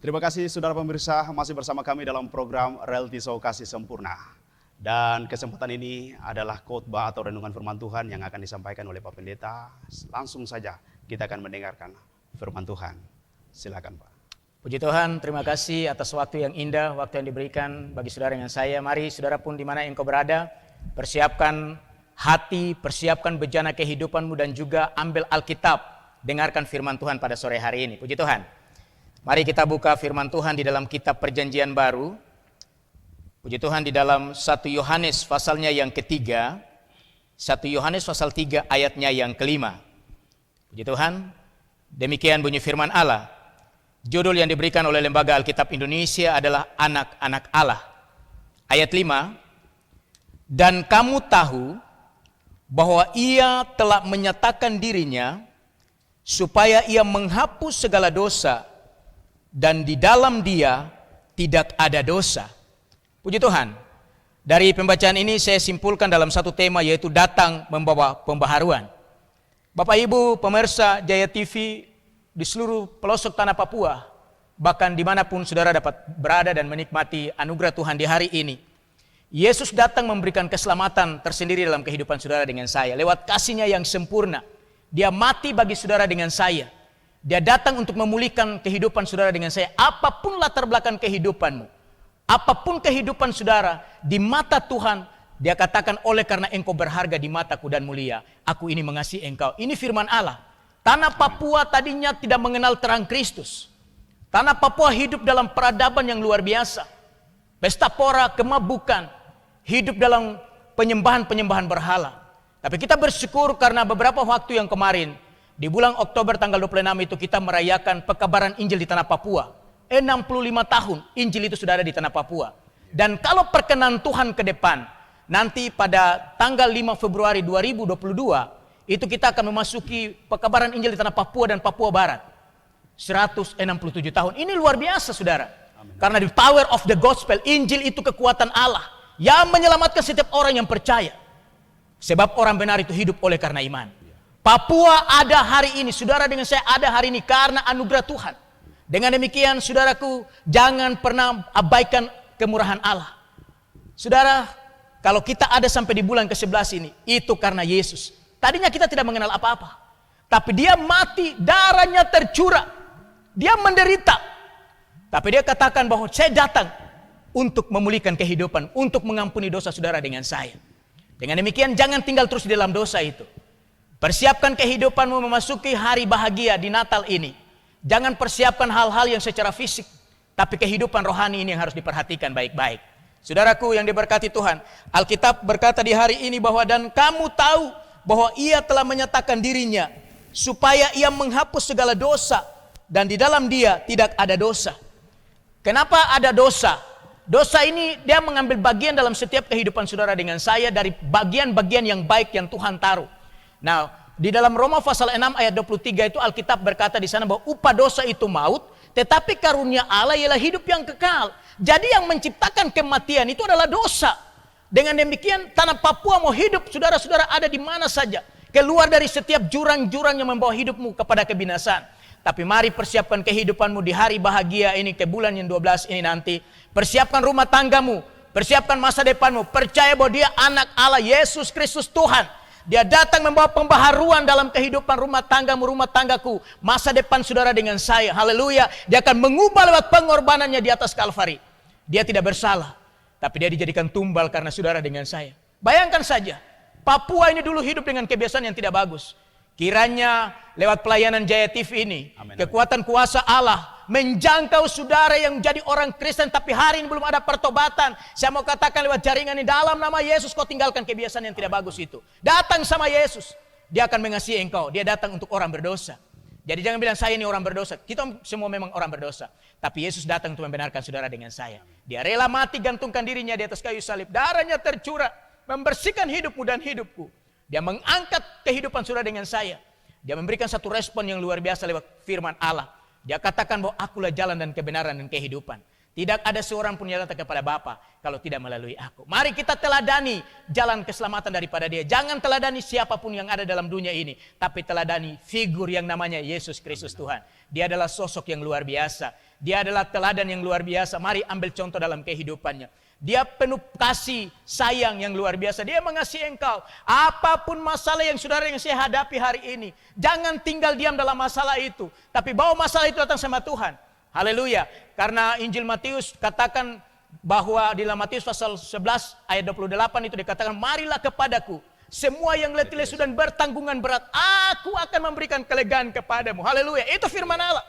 Terima kasih saudara pemirsa, masih bersama kami dalam program Reality Show Kasih Sempurna. Dan kesempatan ini adalah khotbah atau renungan firman Tuhan yang akan disampaikan oleh Pak Pendeta. Langsung saja kita akan mendengarkan firman Tuhan. Silakan Pak. Puji Tuhan, terima kasih atas waktu yang indah, waktu yang diberikan bagi saudara dengan saya. Mari saudara pun di mana engkau berada, persiapkan hati, persiapkan bejana kehidupanmu dan juga ambil Alkitab, dengarkan firman Tuhan pada sore hari ini. Puji Tuhan. Mari kita buka firman Tuhan di dalam kitab Perjanjian Baru. Puji Tuhan, di dalam 1 Yohanes pasalnya yang ketiga. 1 Yohanes pasal 3 ayatnya yang kelima. Puji Tuhan, demikian bunyi firman Allah. Judul yang diberikan oleh Lembaga Alkitab Indonesia adalah Anak-anak Allah. Ayat 5. Dan kamu tahu bahwa ia telah menyatakan dirinya supaya ia menghapus segala dosa, dan di dalam dia tidak ada dosa. Puji Tuhan. Dari pembacaan ini saya simpulkan dalam satu tema, yaitu datang membawa pembaharuan. Bapak Ibu pemirsa Jaya TV di seluruh pelosok tanah Papua, bahkan dimanapun saudara dapat berada dan menikmati anugerah Tuhan di hari ini, Yesus datang memberikan keselamatan tersendiri dalam kehidupan saudara dengan saya. Lewat kasih-Nya yang sempurna, Dia mati bagi saudara dengan saya. Dia datang untuk memulihkan kehidupan saudara dengan saya. Apapun latar belakang kehidupanmu, apapun kehidupan saudara, di mata Tuhan, Dia katakan, oleh karena engkau berharga di mataku dan mulia, aku ini mengasihi engkau. Ini firman Allah. Tanah Papua tadinya tidak mengenal terang Kristus. Tanah Papua hidup dalam peradaban yang luar biasa. Pesta pora, kemabukan, hidup dalam penyembahan-penyembahan berhala. Tapi kita bersyukur karena beberapa waktu yang kemarin, di bulan Oktober tanggal 26 itu kita merayakan pekabaran Injil di tanah Papua. 65 tahun Injil itu sudah ada di tanah Papua. Dan kalau perkenan Tuhan ke depan, nanti pada tanggal 5 Februari 2022, itu kita akan memasuki pekabaran Injil di tanah Papua dan Papua Barat. 167 tahun. Ini luar biasa saudara. Amin. Karena the power of the gospel, Injil itu kekuatan Allah yang menyelamatkan setiap orang yang percaya. Sebab orang benar itu hidup oleh karena iman. Papua ada hari ini, saudara dengan saya ada hari ini karena anugerah Tuhan. Dengan demikian saudaraku, jangan pernah abaikan kemurahan Allah. Saudara, kalau kita ada sampai di bulan ke-11 ini, itu karena Yesus. Tadinya kita tidak mengenal apa-apa, tapi Dia mati, darahnya tercurah, Dia menderita. Tapi Dia katakan bahwa saya datang untuk memulihkan kehidupan, untuk mengampuni dosa saudara dengan saya. Dengan demikian jangan tinggal terus di dalam dosa itu. Persiapkan kehidupanmu memasuki hari bahagia di Natal ini. Jangan persiapkan hal-hal yang secara fisik, tapi kehidupan rohani ini yang harus diperhatikan baik-baik. Saudaraku yang diberkati Tuhan, Alkitab berkata di hari ini bahwa dan kamu tahu bahwa ia telah menyatakan dirinya supaya ia menghapus segala dosa, dan di dalam dia tidak ada dosa. Kenapa ada dosa? Dosa ini dia mengambil bagian dalam setiap kehidupan saudara dengan saya dari bagian-bagian yang baik yang Tuhan taruh. Nah, di dalam Roma pasal 6 ayat 23 itu Alkitab berkata di sana bahwa upah dosa itu maut, tetapi karunia Allah ialah hidup yang kekal. Jadi yang menciptakan kematian itu adalah dosa. Dengan demikian tanah Papua mau hidup, saudara-saudara ada di mana saja, keluar dari setiap jurang-jurang yang membawa hidupmu kepada kebinasaan. Tapi mari persiapkan kehidupanmu di hari bahagia ini, ke bulan yang 12 ini nanti. Persiapkan rumah tanggamu, persiapkan masa depanmu. Percaya bahwa Dia anak Allah, Yesus Kristus Tuhan. Dia datang membawa pembaharuan dalam kehidupan rumah tanggamu, rumah tanggaku. Masa depan saudara dengan saya. Haleluya. Dia akan mengubah lewat pengorbanannya di atas Kalvari. Dia tidak bersalah, tapi dia dijadikan tumbal karena saudara dengan saya. Bayangkan saja, Papua ini dulu hidup dengan kebiasaan yang tidak bagus. Kiranya lewat pelayanan Jaya TV ini, amin, kekuatan kuasa Allah menjangkau saudara yang menjadi orang Kristen tapi hari ini belum ada pertobatan. Saya mau katakan lewat jaringan ini, dalam nama Yesus kau tinggalkan kebiasaan yang tidak bagus itu. Datang sama Yesus, Dia akan mengasihi engkau. Dia datang untuk orang berdosa. Jadi jangan bilang saya ini orang berdosa. Kita semua memang orang berdosa, tapi Yesus datang untuk membenarkan saudara dengan saya. Dia rela mati, gantungkan dirinya di atas kayu salib, darahnya tercurah, membersihkan hidupmu dan hidupku. Dia mengangkat kehidupan saudara dengan saya. Dia memberikan satu respon yang luar biasa lewat firman Allah. Dia katakan bahwa akulah jalan dan kebenaran dan kehidupan. Tidak ada seorang pun yang datang kepada Bapa kalau tidak melalui aku. Mari kita teladani jalan keselamatan daripada dia. Jangan teladani siapapun yang ada dalam dunia ini, tapi teladani figur yang namanya Yesus Kristus Tuhan. Dia adalah sosok yang luar biasa. Dia adalah teladan yang luar biasa. Mari ambil contoh dalam kehidupannya. Dia penuh kasih sayang yang luar biasa. Dia mengasihi engkau. Apapun masalah yang saudara yang saya hadapi hari ini, jangan tinggal diam dalam masalah itu, tapi bawa masalah itu datang sama Tuhan. Haleluya. Karena Injil Matius katakan bahwa di dalam Matius pasal 11 ayat 28 itu dikatakan, marilah kepadaku semua yang letih lesu dan bertanggungan berat, aku akan memberikan kelegaan kepadamu. Haleluya. Itu firman Allah.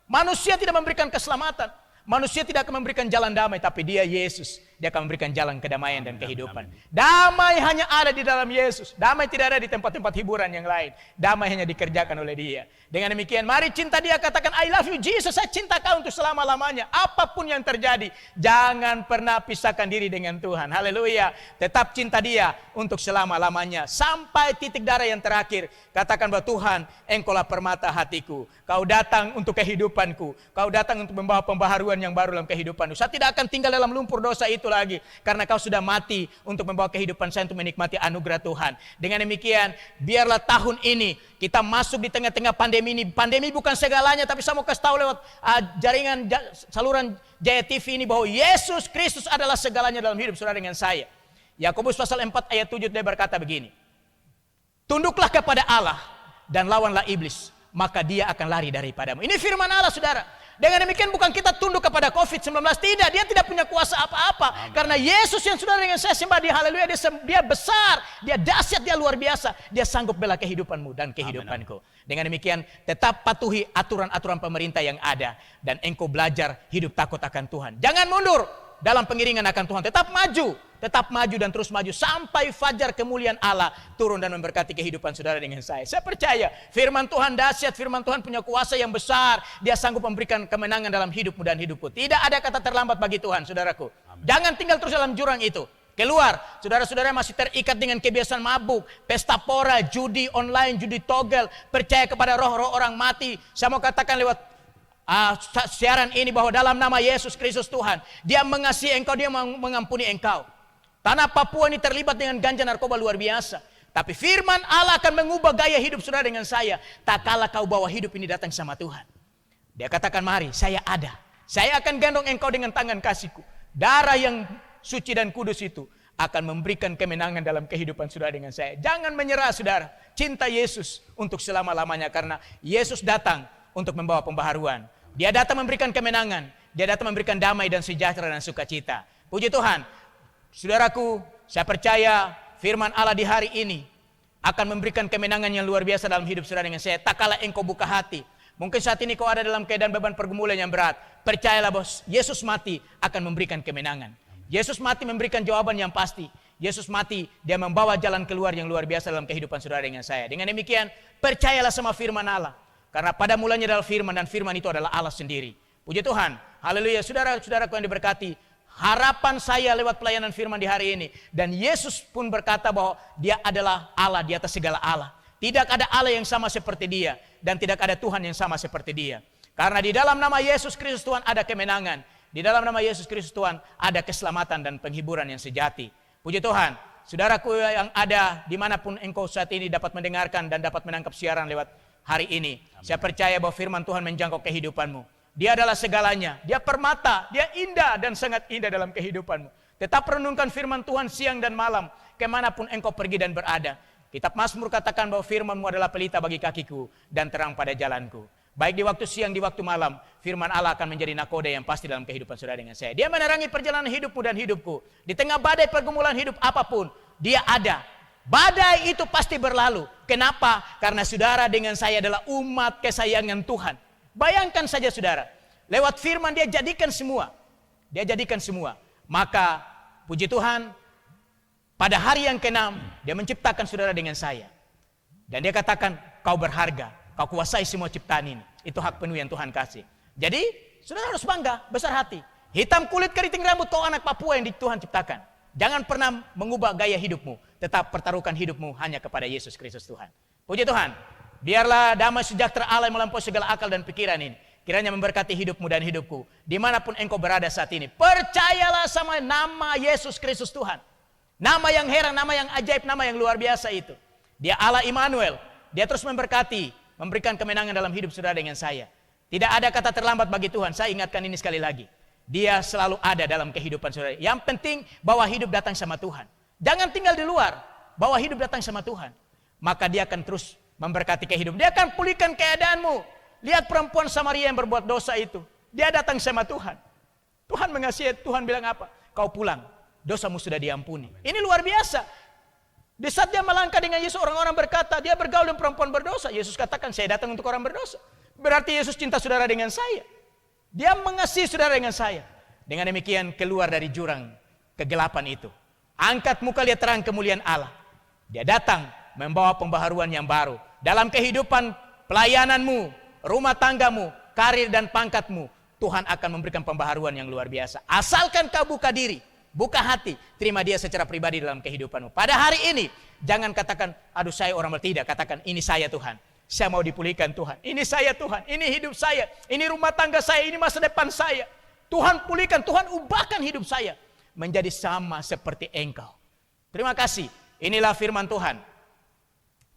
Manusia tidak memberikan keselamatan. Manusia tidak akan memberikan jalan damai, tapi dia Yesus. Dia akan memberikan jalan kedamaian dan kehidupan. Damai hanya ada di dalam Yesus. Damai tidak ada di tempat-tempat hiburan yang lain. Damai hanya dikerjakan oleh dia. Dengan demikian, mari cinta dia, katakan, I love you Jesus, saya cinta kau untuk selama-lamanya. Apapun yang terjadi, jangan pernah pisahkan diri dengan Tuhan. Haleluya. Tetap cinta dia untuk selama-lamanya. Sampai titik darah yang terakhir. Katakan bahwa Tuhan, engkaulah permata hatiku. Kau datang untuk kehidupanku. Kau datang untuk membawa pembaharuan yang baru dalam kehidupanku. Saya tidak akan tinggal dalam lumpur dosa itu lagi. Karena kau sudah mati untuk membawa kehidupan saya untuk menikmati anugerah Tuhan. Dengan demikian, biarlah tahun ini kita masuk di tengah-tengah pandemi ini. Pandemi bukan segalanya, tapi saya mau kasih tahu lewat jaringan saluran Jaya TV ini bahwa Yesus Kristus adalah segalanya dalam hidup saudara dengan saya. Yakobus pasal 4 ayat 7 dia berkata begini. Tunduklah kepada Allah dan lawanlah iblis, maka dia akan lari daripadamu. Ini firman Allah, saudara. Dengan demikian bukan kita tunduk kepada COVID-19. Tidak, dia tidak punya kuasa apa-apa. Karena Yesus yang saudara dengan saya sembah di haleluya, dia besar, dia dahsyat, dia luar biasa. Dia sanggup bela kehidupanmu dan kehidupanku. Dengan demikian tetap patuhi aturan-aturan pemerintah yang ada. Dan engkau belajar hidup takut akan Tuhan. Jangan mundur dalam pengiringan akan Tuhan. Tetap maju. Tetap maju dan terus maju sampai fajar kemuliaan Allah turun dan memberkati kehidupan saudara dengan saya. Saya percaya firman Tuhan dahsyat, firman Tuhan punya kuasa yang besar. Dia sanggup memberikan kemenangan dalam hidupmu dan hidupku. Tidak ada kata terlambat bagi Tuhan, saudaraku. Amin. Jangan tinggal terus dalam jurang itu. Keluar, saudara-saudara masih terikat dengan kebiasaan mabuk, pesta pora, judi online, judi togel, percaya kepada roh-roh orang mati. Saya mau katakan lewat siaran ini bahwa dalam nama Yesus Kristus Tuhan, dia mengasihi engkau, dia mengampuni engkau. Tanah Papua ini terlibat dengan ganja narkoba luar biasa. Tapi firman Allah akan mengubah gaya hidup saudara dengan saya. Tak kala kau bawa hidup ini datang sama Tuhan. Dia katakan, mari saya ada. Saya akan gendong engkau dengan tangan kasihku. Darah yang suci dan kudus itu akan memberikan kemenangan dalam kehidupan saudara dengan saya. Jangan menyerah saudara. Cinta Yesus untuk selama-lamanya. Karena Yesus datang untuk membawa pembaharuan. Dia datang memberikan kemenangan. Dia datang memberikan damai dan sejahtera dan sukacita. Puji Tuhan. Saudaraku, saya percaya firman Allah di hari ini akan memberikan kemenangan yang luar biasa dalam hidup saudara dengan saya. Tak kala engkau buka hati. Mungkin saat ini kau ada dalam keadaan beban pergumulan yang berat. Percayalah bahwa Yesus mati akan memberikan kemenangan. Yesus mati memberikan jawaban yang pasti. Yesus mati, dia membawa jalan keluar yang luar biasa dalam kehidupan saudara dengan saya. Dengan demikian, percayalah sama firman Allah. Karena pada mulanya adalah firman dan firman itu adalah Allah sendiri. Puji Tuhan. Haleluya. Saudara-saudaraku yang diberkati. Harapan saya lewat pelayanan firman di hari ini. Dan Yesus pun berkata bahwa dia adalah Allah di atas segala Allah. Tidak ada Allah yang sama seperti dia. Dan tidak ada Tuhan yang sama seperti dia. Karena di dalam nama Yesus Kristus Tuhan ada kemenangan. Di dalam nama Yesus Kristus Tuhan ada keselamatan dan penghiburan yang sejati. Puji Tuhan. Saudaraku yang ada dimanapun engkau saat ini dapat mendengarkan dan dapat menangkap siaran lewat hari ini. Amin. Saya percaya bahwa firman Tuhan menjangkau kehidupanmu. Dia adalah segalanya. Dia permata, dia indah dan sangat indah dalam kehidupanmu. Tetap renungkan firman Tuhan siang dan malam. Kemanapun engkau pergi dan berada. Kitab Mazmur katakan bahwa firman-Mu adalah pelita bagi kakiku dan terang pada jalanku. Baik di waktu siang, di waktu malam. Firman Allah akan menjadi nakoda yang pasti dalam kehidupan saudara dengan saya. Dia menerangi perjalanan hidupmu dan hidupku. Di tengah badai pergumulan hidup apapun, dia ada. Badai itu pasti berlalu. Kenapa? Karena saudara dengan saya adalah umat kesayangan Tuhan. Bayangkan saja saudara, lewat firman dia jadikan semua. Dia jadikan semua. Maka puji Tuhan, pada hari yang ke-6, dia menciptakan saudara dengan saya. Dan dia katakan, kau berharga, kau kuasai semua ciptaan ini. Itu hak penuh yang Tuhan kasih. Jadi, saudara harus bangga, besar hati. Hitam kulit keriting rambut, kau anak Papua yang Tuhan ciptakan. Jangan pernah mengubah gaya hidupmu. Tetap pertaruhkan hidupmu hanya kepada Yesus Kristus Tuhan. Puji Tuhan. Biarlah damai sejahtera Allah yang melampaui segala akal dan pikiran ini. kiranya memberkati hidupmu dan hidupku. Dimanapun engkau berada saat ini, percayalah sama nama Yesus Kristus Tuhan. Nama yang heran, nama yang ajaib, nama yang luar biasa itu. Dia Allah Immanuel. Dia terus memberkati, memberikan kemenangan dalam hidup saudara dengan saya. Tidak ada kata terlambat bagi Tuhan. Saya ingatkan ini sekali lagi. Dia selalu ada dalam kehidupan saudara. Yang penting bawa hidup datang sama Tuhan. Jangan tinggal di luar, bawa hidup datang sama Tuhan. Maka dia akan terus memberkati kehidupan. Dia akan pulihkan keadaanmu. Lihat perempuan Samaria yang berbuat dosa itu. Dia datang sama Tuhan. Tuhan mengasihi, Tuhan bilang apa? Kau pulang, dosamu sudah diampuni. Ini luar biasa. Di saat dia melangkah dengan Yesus, orang-orang berkata, dia bergaul dengan perempuan berdosa. Yesus katakan, saya datang untuk orang berdosa. Berarti Yesus cinta saudara dengan saya. Dia mengasihi saudara dengan saya. Dengan demikian keluar dari jurang kegelapan itu. Angkat muka, lihat terang kemuliaan Allah. Dia datang membawa pembaharuan yang baru. Dalam kehidupan pelayananmu, rumah tanggamu, karir dan pangkatmu, Tuhan akan memberikan pembaharuan yang luar biasa. Asalkan kau buka diri, buka hati, terima dia secara pribadi dalam kehidupanmu. Pada hari ini, jangan katakan, aduh saya orang tidak. Katakan, ini saya Tuhan. Saya mau dipulihkan Tuhan. Ini saya Tuhan, ini hidup saya, ini rumah tangga saya, ini masa depan saya. Tuhan pulihkan, Tuhan ubahkan hidup saya menjadi sama seperti Engkau. Terima kasih. Inilah firman Tuhan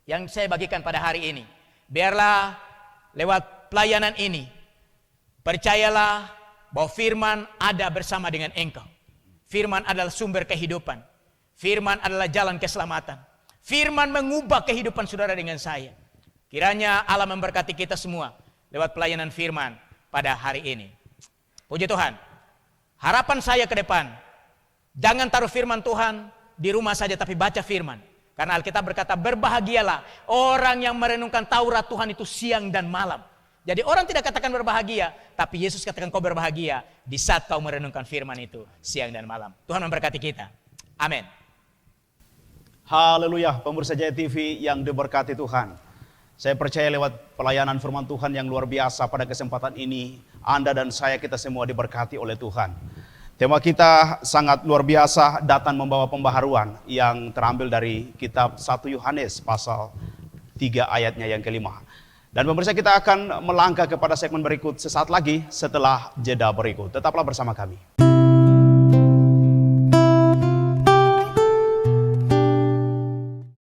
yang saya bagikan pada hari ini. Biarlah lewat pelayanan ini, percayalah bahwa firman ada bersama dengan engkau. Firman adalah sumber kehidupan. Firman adalah jalan keselamatan. Firman mengubah kehidupan saudara dengan saya. Kiranya Allah memberkati kita semua lewat pelayanan firman pada hari ini. Puji Tuhan. Harapan saya ke depan, jangan taruh firman Tuhan di rumah saja, tapi baca firman. Karena Alkitab berkata, berbahagialah orang yang merenungkan Taurat Tuhan itu siang dan malam. Jadi orang tidak katakan berbahagia, tapi Yesus katakan kau berbahagia di saat kau merenungkan firman itu siang dan malam. Tuhan memberkati kita. Amin. Haleluya, pemirsa Jaya TV yang diberkati Tuhan. Saya percaya lewat pelayanan firman Tuhan yang luar biasa pada kesempatan ini, Anda dan saya, kita semua diberkati oleh Tuhan. Tema kita sangat luar biasa, datang membawa pembaharuan, yang terambil dari kitab 1 Yohanes pasal 3 ayatnya yang kelima. Dan pemirsa, kita akan melangkah kepada segmen berikut sesaat lagi setelah jeda berikut. Tetaplah bersama kami.